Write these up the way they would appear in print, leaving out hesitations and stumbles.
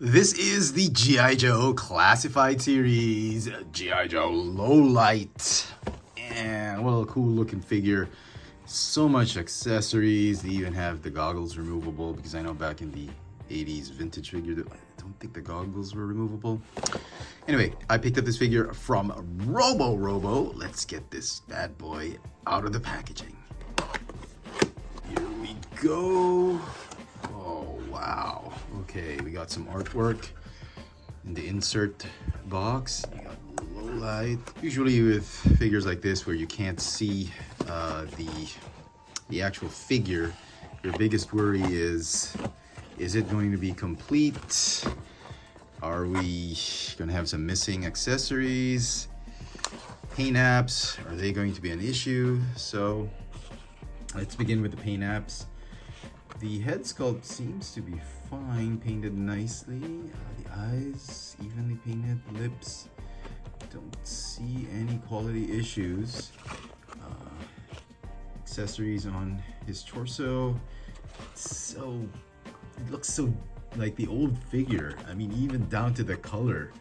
This is the G.I. Joe Classified Series, G.I. Joe Low Light. And what a cool looking figure. So much accessories. They even have the goggles removable, because I know back in the 80s vintage figure, I don't think the goggles were removable. Anyway, I picked up this figure from Robo. Let's get this bad boy out of the packaging. Here we go. Oh, wow. Okay, we got some artwork in the insert box. You got low light. Usually with figures like this where you can't see the actual figure, your biggest worry is it going to be complete? Are we going to have some missing accessories? Paint apps, are they going to be an issue? So let's begin with the paint apps. The head sculpt seems to be fine, painted nicely. The eyes evenly painted, lips. Don't see any quality issues. Accessories on his torso. It looks so like the old figure. I mean, even down to the color.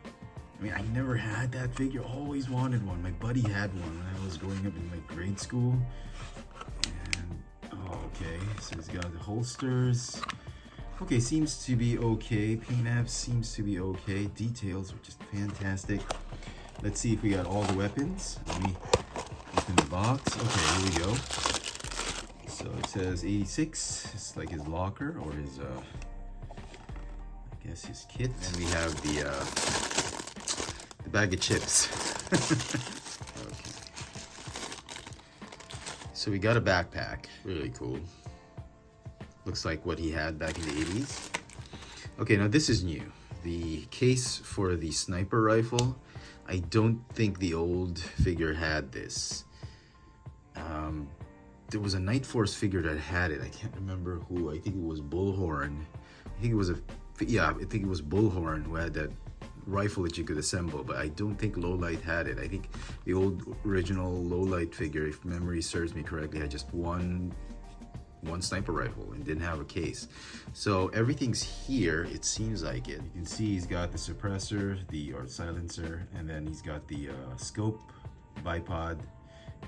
I mean, I never had that figure. Always wanted one. My buddy had one when I was growing up in like grade school. Okay, so he's got the holsters. Okay, seems to be okay. Paint apps seems to be okay. Details are just fantastic. Let's see if we got all the weapons. Let me open the box. Okay, here we go. So it says 86. It's like his locker or his, I guess his kit. And we have the bag of chips. Okay. So we got a backpack, really cool. Looks like what he had back in the 80s. Okay, now this is new. The case for the sniper rifle, I don't think the old figure had this. There was a Night Force figure that had it. I can't remember who. I think it was Bullhorn. I think it was Bullhorn who had that rifle that you could assemble, but I don't think Lowlight had it. I think the old original Lowlight figure, if memory serves me correctly, had just one sniper rifle and didn't have a case. So everything's here, it seems like it. You can see he's got the suppressor, or silencer, and then he's got the scope, bipod,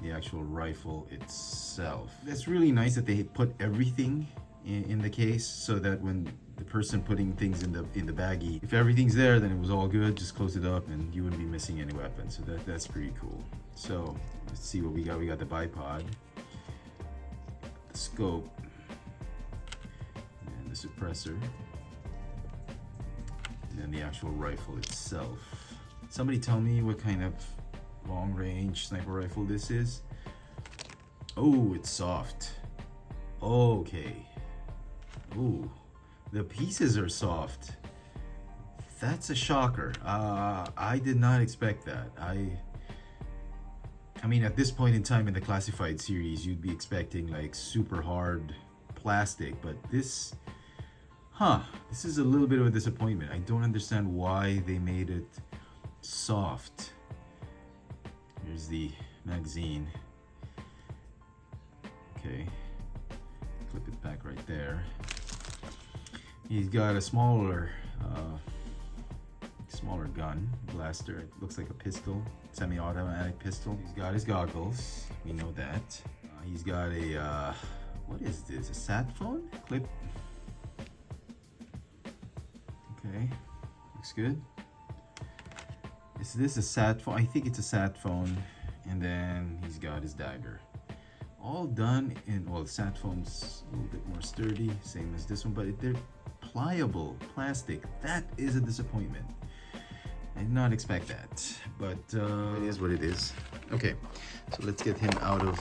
the actual rifle itself. It's really nice that they put everything in the case, so that when the person putting things in the baggie, if everything's there, then it was all good. Just close it up and you wouldn't be missing any weapons. So that's pretty cool. So let's see what we got. We got the bipod, the scope, and the suppressor, and then the actual rifle itself. Somebody tell me what kind of long range sniper rifle this is. Oh, it's soft. Okay. Ooh, the pieces are soft. That's a shocker. I did not expect that. I mean, at this point in time in the classified series, you'd be expecting like super hard plastic, but this is a little bit of a disappointment. I don't understand why they made it soft. Here's the magazine. Okay, clip it back right there. He's got a smaller gun, blaster. It looks like a pistol, semi-automatic pistol. He's got his goggles. We know that. He's got a what is this? A sat phone clip. Okay, looks good. Is this a sat phone? I think it's a sat phone. And then he's got his dagger. All done in, well, the sat phone's a little bit more sturdy, same as this one, but they're pliable plastic. That is a disappointment. I did not expect that, but it is what it is. Okay, so let's get him out of,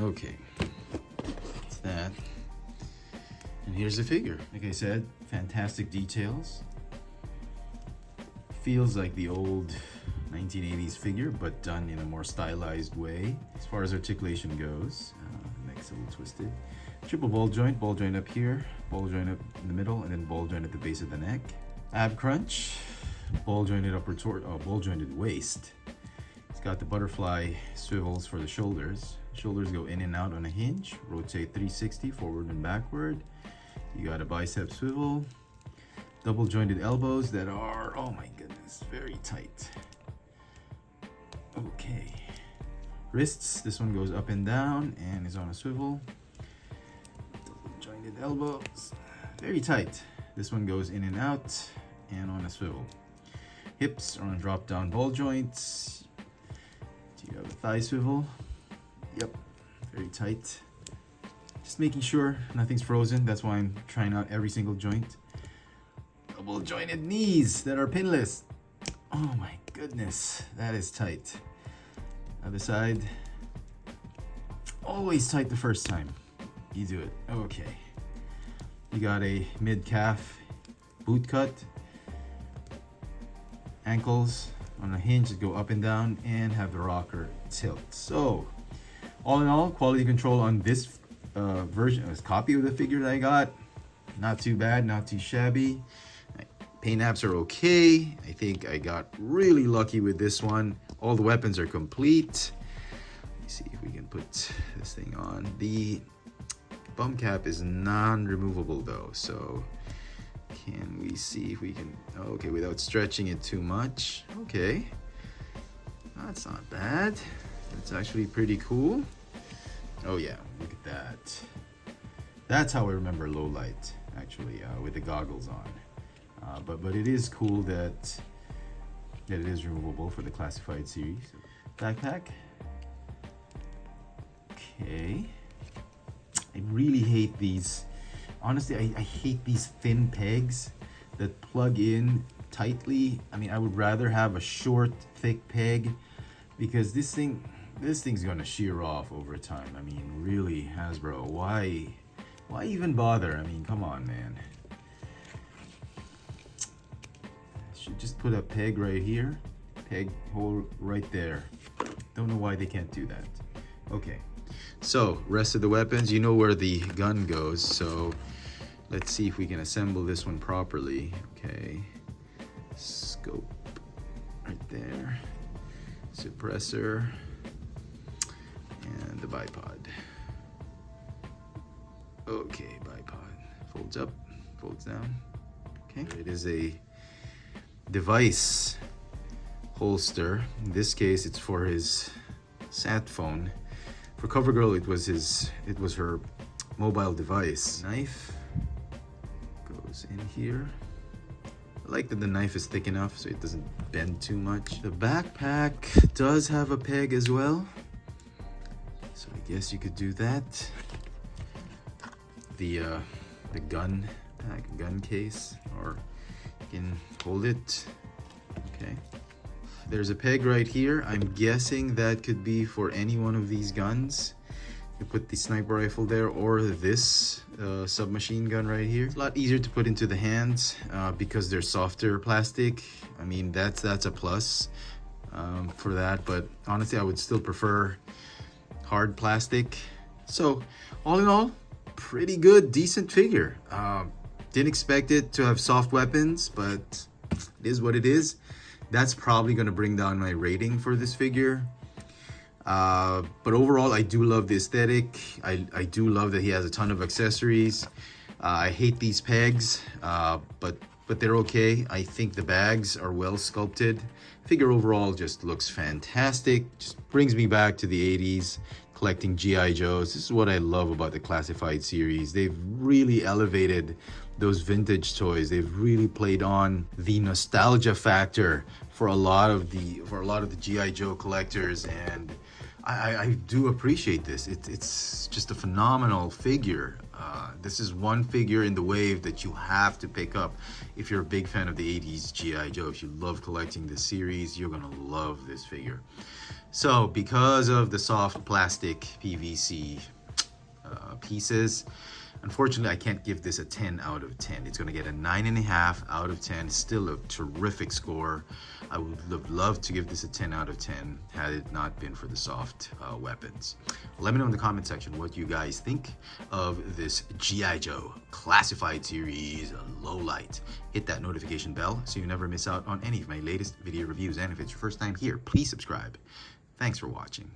okay, that's that. And here's the figure. Like I said, fantastic details. Feels like the old 1980s figure, but done in a more stylized way. As far as articulation goes, neck's a little twisted. Triple ball joint up here, ball joint up in the middle, and then ball joint at the base of the neck. Ab crunch, ball jointed upper ball jointed waist. It's got the butterfly swivels for the shoulders. Shoulders go in and out on a hinge, rotate 360 forward and backward. You got a bicep swivel. Double jointed elbows that are, oh my goodness, very tight. Okay. Wrists, this one goes up and down and is on a swivel. Double jointed elbows, very tight. This one goes in and out and on a swivel. Hips are on drop down ball joints. Do you have a thigh swivel? Yep, very tight. Just making sure nothing's frozen. That's why I'm trying out every single joint. Double jointed knees that are pinless. Oh my goodness, that is tight. Other side. Always tight the first time you do it. Okay. You got a mid-calf boot cut. Ankles on a hinge that go up and down and have the rocker tilt. So, all in all, quality control on this version, this copy of the figure that I got. Not too bad, not too shabby. Paint apps are okay. I think I got really lucky with this one. All the weapons are complete. Let me see if we can put this thing on. The bum cap is non-removable though, so can we see if we can, okay, without stretching it too much. Okay, that's not bad. That's actually pretty cool. Oh yeah, look at that. That's how I remember low light, actually, with the goggles on. But it is cool that it is removable for the classified series. Backpack. Okay. I really hate these. Honestly, I hate these thin pegs that plug in tightly. I mean, I would rather have a short, thick peg because this thing's gonna shear off over time. I mean, really, Hasbro, why even bother? I mean, come on, man. Should just put a peg right here, peg hole right there. Don't know why they can't do that. Okay, so rest of the weapons, you know where the gun goes, so let's see if we can assemble this one properly. Okay, scope right there, suppressor, and the bipod. Okay, bipod folds up, folds down. Okay, it is a device holster. In this case, it's for his sat phone. For CoverGirl, it was her mobile device. Knife goes in here. I like that the knife is thick enough so it doesn't bend too much. The backpack does have a peg as well, so I guess you could do that. The gun pack, gun case, or you can hold it. Okay, there's a peg right here. I'm guessing that could be for any one of these guns. You put the sniper rifle there or this submachine gun right here. It's a lot easier to put into the hands because they're softer plastic. I mean, that's a plus for that, but honestly I would still prefer hard plastic. So all in all, pretty good, decent figure. Didn't expect it to have soft weapons, but it is what it is. That's probably going to bring down my rating for this figure. But overall, I do love the aesthetic. I do love that he has a ton of accessories. I hate these pegs, but they're okay. I think the bags are well sculpted. Figure overall just looks fantastic. Just brings me back to the 80s. Collecting G.I. Joes. This is what I love about the classified series. They've really elevated those vintage toys. They've really played on the nostalgia factor for a lot of the G.I. Joe collectors, and I do appreciate this. It's just a phenomenal figure. This is one figure in the wave that you have to pick up if you're a big fan of the 80s G.I. Joe. If you love collecting this series, you're gonna love this figure. So because of the soft plastic PVC pieces, unfortunately I can't give this a 10 out of 10. It's gonna get a 9.5 out of 10. Still a terrific score. I would have loved to give this a 10 out of 10 had it not been for the soft weapons. Let me know in the comment section what you guys think of this G.I. Joe classified series low light. Hit that notification bell so you never miss out on any of my latest video reviews. And if it's your first time here, please subscribe. Thanks for watching.